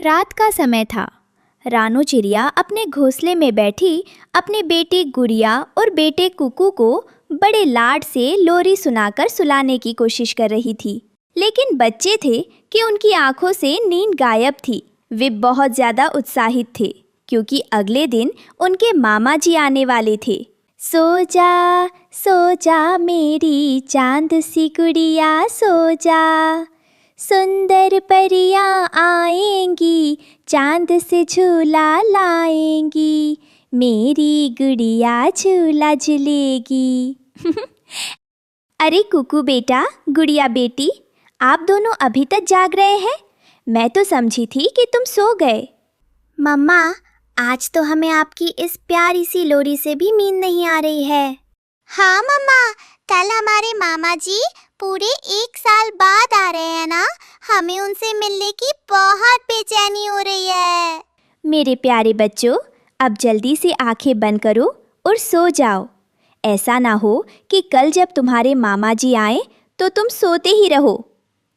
रात का समय था। रानू चिड़िया अपने घोंसले में बैठी अपने बेटी गुड़िया और बेटे कुकू को बड़े लाड से लोरी सुनाकर सुलाने की कोशिश कर रही थी। लेकिन बच्चे थे कि उनकी आंखों से नींद गायब थी। वे बहुत ज़्यादा उत्साहित थे क्योंकि अगले दिन उनके मामा जी आने वाले थे। सो जा मेरी चांद सी गुड़िया, सो जा, सुंदर परियां आएंगी, चांद से झूला लाएंगी, मेरी गुड़िया झूला झूलेगी। अरे कुकू बेटा, गुड़िया बेटी, आप दोनों अभी तक जाग रहे हैं? मैं तो समझी थी कि तुम सो गए। मम्मा, आज तो हमें आपकी इस प्यारी सी लोरी से भी नींद नहीं आ रही है। हाँ मम्मा, कल हमारे मामा जी पूरे 1 साल बाद आ रहे हैं ना, हमें उनसे मिलने की बहुत बेचैनी हो रही है। मेरे प्यारे बच्चों, अब जल्दी से आंखें बंद करो और सो जाओ। ऐसा ना हो कि कल जब तुम्हारे मामा जी आए तो तुम सोते ही रहो।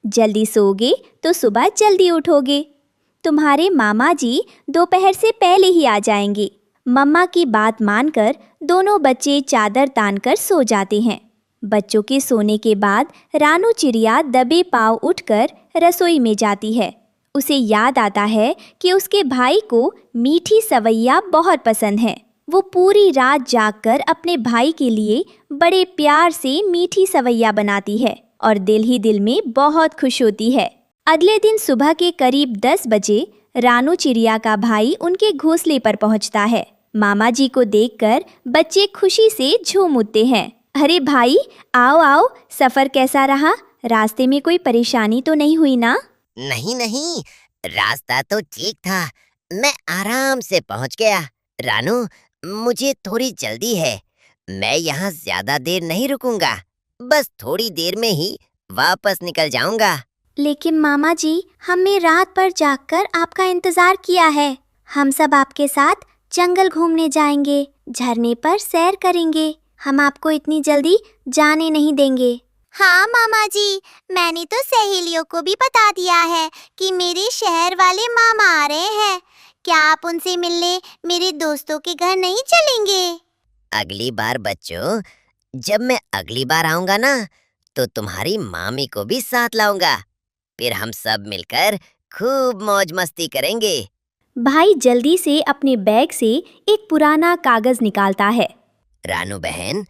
जल्दी सोओगे तो सुबह जल्दी उठोगे। तुम्हारे मामा जी दोपहर से पहले ही आ जाएंगे। मम्मा की बात मानकर दोनों बच्चे चादर तानकर सो जाते हैं। बच्चों के सोने के बाद रानू चिड़िया दबे पांव उठकर रसोई में जाती है। उसे याद आता है कि उसके भाई को मीठी सवैया बहुत पसंद है। वो पूरी रात जागकर अपने भाई के लिए बड़े प्यार से मीठी सवैया बनाती है और दिल ही दिल में बहुत खुश होती है। अगले दिन सुबह के करीब 10 बजे रानू चिड़िया का भाई उनके घोंसले पर पहुंचता है। मामा जी को देखकर बच्चे खुशी से झूम उठते हैं। अरे भाई, आओ आओ, सफर कैसा रहा? रास्ते में कोई परेशानी तो नहीं हुई ना? नहीं, रास्ता तो ठीक था। मैं आराम से पहुंच गया। रानू, मुझे थोड़ी जल्दी है। मैं यहाँ ज्यादा देर नहीं रुकूंगा। बस थोड़ी देर में ही वापस निकल जाऊंगा। लेकिन मामा जी, हमने रात भर जागकर आपका इंतजार किया है। हम सब आपके साथ जंगल घूमने जाएंगे, झरने पर सैर करेंगे। हम आपको इतनी जल्दी जाने नहीं देंगे। हाँ मामा जी, मैंने तो सहेलियों को भी बता दिया है कि मेरे शहर वाले मामा आ रहे हैं। क्या आप उनसे मिलने मेरे दोस्तों के घर नहीं चलेंगे? अगली बार बच्चों, जब मैं अगली बार आऊंगा ना, तो तुम्हारी मामी को भी साथ लाऊंगा। फिर हम सब मिलकर खूब मौज मस्ती करेंगे। भाई जल्दी से अपने बैग से एक पुराना कागज निकालता है। रानू बहन,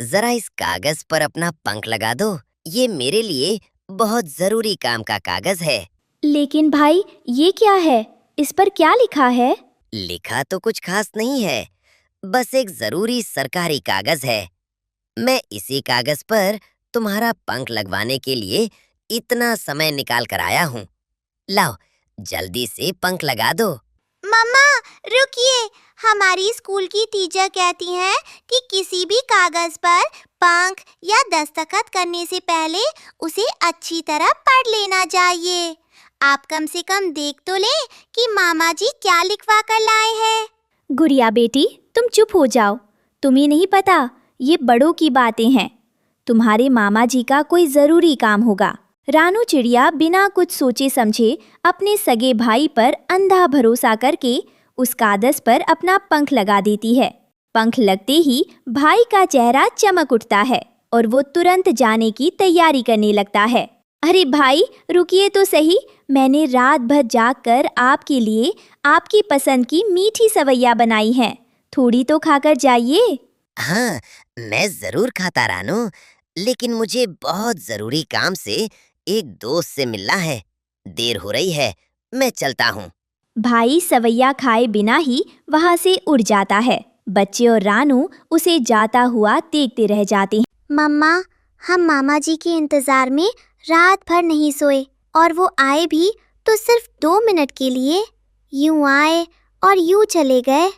जरा इस कागज पर अपना पंख लगा दो। ये मेरे लिए बहुत जरूरी काम का कागज है। लेकिन भाई, ये क्या है? इस पर क्या लिखा है? लिखा तो कुछ खास नहीं है, बस एक जरूरी सरकारी कागज है। मैं इसी कागज पर तुम्हारा पंख लगवाने के लिए इतना समय निकाल कर आया हूँ। लाओ, जल्दी से पंख लगा दो। मम्मा रुकिए, हमारी स्कूल की टीचर कहती हैं कि किसी भी कागज पर पंख या दस्तखत करने से पहले उसे अच्छी तरह पढ़ लेना चाहिए। आप कम से कम देख तो लें कि मामा जी क्या लिखवा कर लाए हैं। गुड़िया बेटी, तुम चुप हो जाओ। तुम्हें नहीं पता, ये बड़ों की बातें हैं। तुम्हारे मामा जी का कोई जरूरी काम होगा। रानू चिड़िया बिना कुछ सोचे समझे अपने सगे भाई पर अंधा भरोसा करके उस कागज पर अपना पंख लगा देती है। पंख लगते ही भाई का चेहरा चमक उठता है और वो तुरंत जाने की तैयारी करने लगता है। अरे भाई, रुकिए तो सही, मैंने रात भर जागकर आपके लिए आपकी पसंद की मीठी सवैया बनाई है। थोड़ी तो खाकर जाइए। हाँ, मैं जरूर खाता रानू, लेकिन मुझे बहुत जरूरी काम से एक दोस्त से मिलना है। देर हो रही है, मैं चलता हूँ। भाई सवैया खाए बिना ही वहाँ से उड़ जाता है। बच्चे और रानू उसे जाता हुआ देखते रह जाते हैं। मम्मा, हम मामा जी के इंतजार में रात भर नहीं सोए और वो आए भी तो सिर्फ 2 मिनट के लिए। यूं आए और यूं चले गए।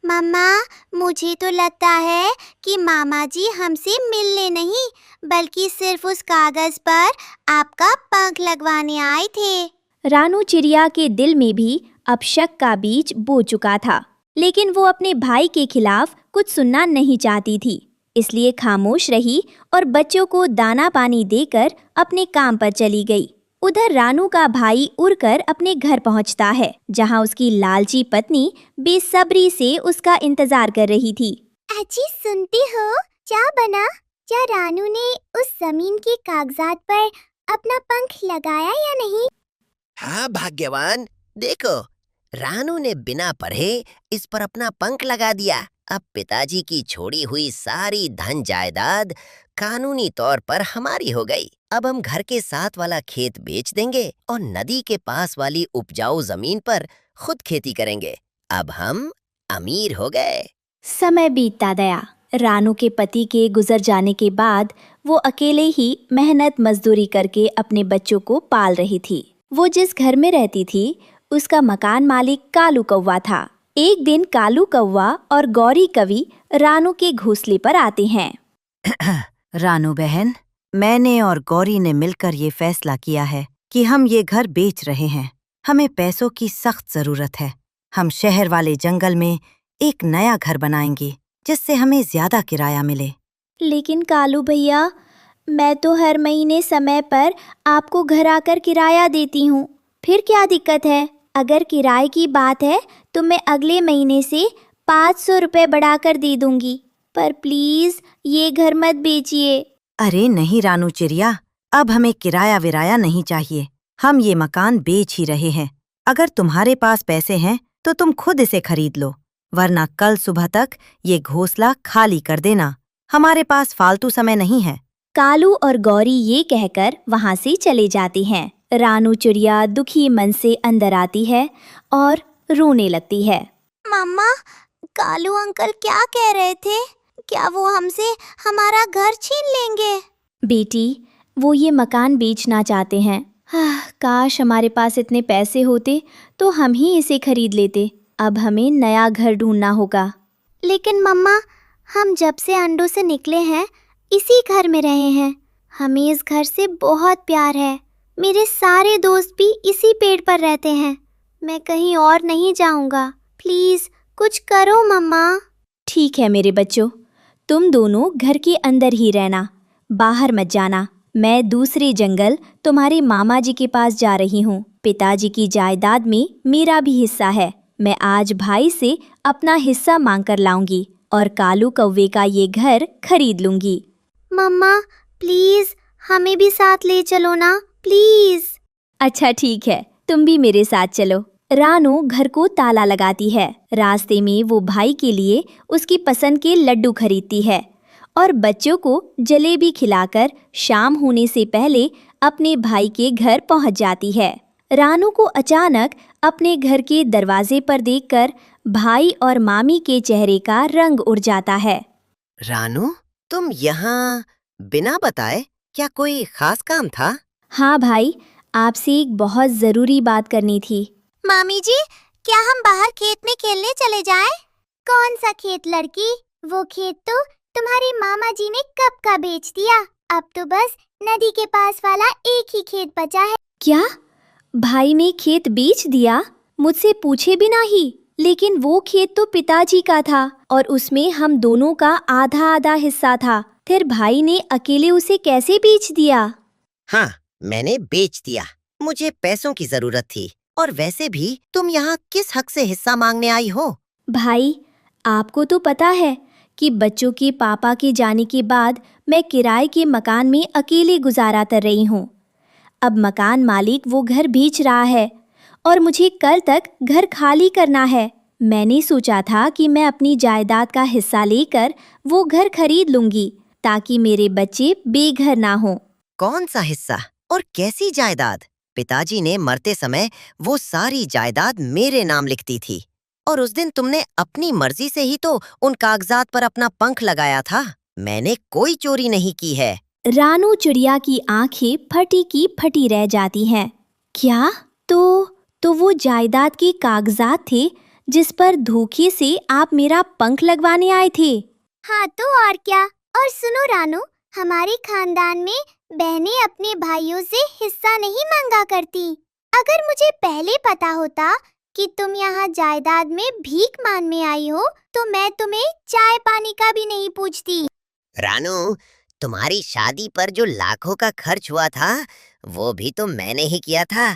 मम्मा, मुझे तो लगता है कि मामा जी हमसे मिलने नहीं बल्कि सिर्फ उस कागज पर आपका पंख लगवाने आए थे। रानू चिड़िया के दिल में भी अब शक का बीज बो चुका था, लेकिन वो अपने भाई के खिलाफ कुछ सुनना नहीं चाहती थी। इसलिए खामोश रही और बच्चों को दाना पानी देकर अपने काम पर चली गई। उधर रानू का भाई उड़कर अपने घर पहुंचता है, जहां उसकी लालची पत्नी बेसब्री से उसका इंतजार कर रही थी। अजी सुनती हो, क्या बना? क्या रानू ने उस जमीन के कागजात पर अपना पंख लगाया या नहीं? हाँ भाग्यवान, देखो रानू ने बिना पढ़े इस पर अपना पंख लगा दिया। अब पिताजी की छोड़ी हुई सारी धन जायदाद कानूनी तौर पर हमारी हो गई। अब हम घर के साथ वाला खेत बेच देंगे और नदी के पास वाली उपजाऊ जमीन पर खुद खेती करेंगे। अब हम अमीर हो गए। समय बीतता गया। रानू के पति के गुजर जाने के बाद वो अकेले ही मेहनत मजदूरी करके अपने बच्चों को पाल रही थी। वो जिस घर में रहती थी उसका मकान मालिक कालू कौवा था। एक दिन कालू कौवा और गौरी कवि रानू के घोंसले पर आते हैं। रानू बहन, मैंने और गौरी ने मिलकर ये फैसला किया है कि हम ये घर बेच रहे हैं। हमें पैसों की सख्त जरूरत है। हम शहर वाले जंगल में एक नया घर बनाएंगे जिससे हमें ज्यादा किराया मिले। लेकिन कालू भैया, मैं तो हर महीने समय पर आपको घर आकर किराया देती हूँ, फिर क्या दिक्कत है? अगर किराए की बात है तो मैं अगले महीने से 500 रुपये बढ़ाकर दे दूंगी, पर प्लीज ये घर मत बेचिए। अरे नहीं रानू चिड़िया, अब हमें किराया विराया नहीं चाहिए। हम ये मकान बेच ही रहे हैं। अगर तुम्हारे पास पैसे हैं तो तुम खुद इसे खरीद लो, वरना कल सुबह तक ये घोंसला खाली कर देना। हमारे पास फालतू समय नहीं है। कालू और गौरी ये कहकर वहाँ से चले जाते हैं। रानू चिड़िया दुखी मन से अंदर आती है और रोने लगती है। मम्मा, कालू अंकल क्या कह रहे थे? क्या वो हमसे हमारा घर छीन लेंगे? बेटी, वो ये मकान बेचना चाहते हैं। काश हमारे पास इतने पैसे होते तो हम ही इसे खरीद लेते। अब हमें नया घर ढूंढना होगा। लेकिन मम्मा, हम जब से अंडों से निकले हैं इसी घर में रहे हैं। हमें इस घर से बहुत प्यार है। मेरे सारे दोस्त भी इसी पेड़ पर रहते हैं। मैं कहीं और नहीं जाऊंगा। प्लीज कुछ करो मम्मा। ठीक है मेरे बच्चों, तुम दोनों घर के अंदर ही रहना, बाहर मत जाना। मैं दूसरे जंगल तुम्हारे मामा जी के पास जा रही हूँ। पिताजी की जायदाद में मेरा भी हिस्सा है। मैं आज भाई से अपना हिस्सा मांग कर लाऊंगी और कालू कौवे का ये घर खरीद लूंगी। मम्मा प्लीज हमें भी साथ ले चलो ना, प्लीज। अच्छा ठीक है, तुम भी मेरे साथ चलो। रानू घर को ताला लगाती है। रास्ते में वो भाई के लिए उसकी पसंद के लड्डू खरीदती है और बच्चों को जलेबी खिलाकर शाम होने से पहले अपने भाई के घर पहुंच जाती है। रानू को अचानक अपने घर के दरवाजे पर देखकर भाई और मामी के चेहरे का रंग उड़ जाता है। रानू, तुम यहाँ बिना बताए? क्या कोई खास काम था? हाँ भाई, आपसे एक बहुत ज़रूरी बात करनी थी। मामी जी, क्या हम बाहर खेत में खेलने चले जाएं? कौन सा खेत लड़की? वो खेत तो तुम्हारे मामा जी ने कब का बेच दिया। अब तो बस नदी के पास वाला एक ही खेत बचा है। क्या? भाई ने खेत बेच दिया? मुझसे पूछे बिना ही? लेकिन वो खेत तो पिताजी का था और उसमें हम दोनों का आधा आधा हिस्सा था। फिर भाई ने अकेले उसे कैसे बेच दिया? हाँ, मैंने बेच दिया। मुझे पैसों की जरूरत थी। और वैसे भी तुम यहाँ किस हक से हिस्सा मांगने आई हो? भाई, आपको तो पता है कि बच्चों के पापा के जाने के बाद मैं किराए के मकान में अकेले गुजारा कर रही हूँ। अब मकान मालिक वो घर बेच रहा है और मुझे कल तक घर खाली करना है। मैंने सोचा था कि मैं अपनी जायदाद का हिस्सा लेकर वो घर खरीद लूंगी ताकि मेरे बच्चे बेघर ना हों। कौन सा हिस्सा और कैसी जायदाद? पिताजी ने मरते समय वो सारी जायदाद मेरे नाम लिखती थी और उस दिन तुमने अपनी मर्जी से ही तो उन कागजात पर अपना पंख लगाया था। मैंने कोई चोरी नहीं की है। रानू चिड़िया की आंखें फटी की फटी रह जाती हैं। क्या? तो वो जायदाद के कागजात थे जिस पर धोखे से आप मेरा पंख लगवाने आए थे? हाँ तो और क्या। और सुनो रानू, हमारे खानदान में बहनें अपने भाइयों से हिस्सा नहीं मांगा करती। अगर मुझे पहले पता होता कि तुम यहाँ जायदाद में भीख मांगने आई हो तो मैं तुम्हें चाय पानी का भी नहीं पूछती। रानू, तुम्हारी शादी पर जो लाखों का खर्च हुआ था वो भी तो मैंने ही किया था।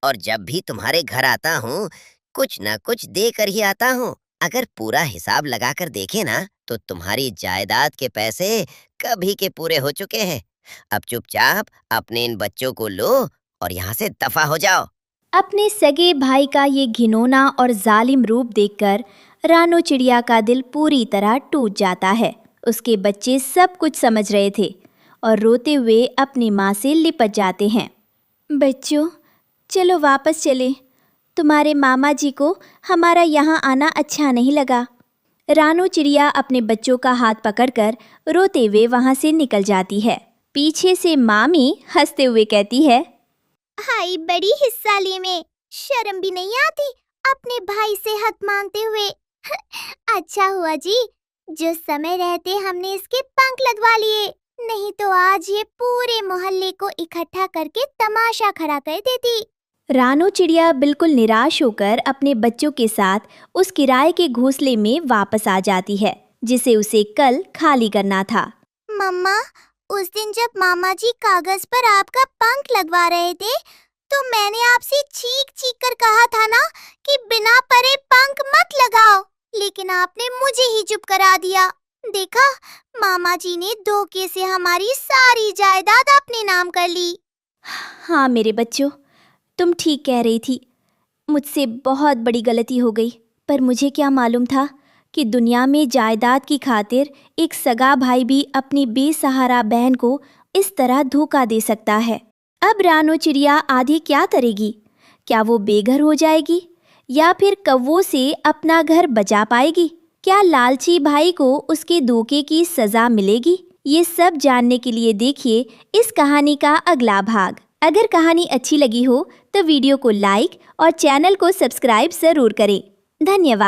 और जब भी तुम्हारे घर आता हूँ कुछ न कुछ दे कर ही आता हूँ। अगर पूरा हिसाब लगाकर देखे ना तो तुम्हारी जायदाद के पैसे कभी के पूरे हो चुके हैं। अब चुपचाप अपने इन बच्चों को लो और यहाँ से दफा हो जाओ। अपने सगे भाई का ये घिनौना और जालिम रूप देखकर रानू चिड़िया का दिल पूरी तरह टूट जाता है। उसके बच्चे सब कुछ समझ रहे थे और रोते हुए अपनी माँ से लिपट जाते हैं। बच्चों, चलो वापस चलें। तुम्हारे मामा जी को हमारा यहाँ आना अच्छा नहीं लगा। रानू चिड़िया अपने बच्चों का हाथ पकड़कर रोते हुए वहाँ से निकल जाती है। पीछे से मामी हंसते हुए कहती है, हाय बड़ी हिस्सा लिए में शर्म भी नहीं आती अपने भाई से हाथ मांगते हुए। अच्छा हुआ जी जो समय रहते हमने इसके पंख लगवा लिए, नहीं तो आज ये पूरे मोहल्ले को इकट्ठा करके तमाशा खड़ा कर देती। रानू चिड़िया बिल्कुल निराश होकर अपने बच्चों के साथ उस किराए के घोंसले में वापस आ जाती है जिसे उसे कल खाली करना था। मम्मा, उस दिन जब मामा जी कागज पर आपका पंख लगवा रहे थे तो मैंने आपसे चीख चीख कर कहा था ना कि बिना परे पंख मत लगाओ, लेकिन आपने मुझे ही चुप करा दिया। देखा, मामा जी ने धोखे से हमारी सारी जायदाद अपने नाम कर ली। हाँ मेरे बच्चों, तुम ठीक कह रही थी। मुझसे बहुत बड़ी गलती हो गई, पर मुझे क्या मालूम था कि दुनिया में जायदाद की खातिर एक सगा भाई भी अपनी बेसहारा बहन को इस तरह धोखा दे सकता है। अब रानू चिड़िया आधी क्या करेगी? क्या वो बेघर हो जाएगी या फिर कौवों से अपना घर बचा पाएगी? क्या लालची भाई को उसके धोखे की सजा मिलेगी? ये सब जानने के लिए देखिए इस कहानी का अगला भाग। अगर कहानी अच्छी लगी हो तो वीडियो को लाइक और चैनल को सब्सक्राइब जरूर करें। धन्यवाद।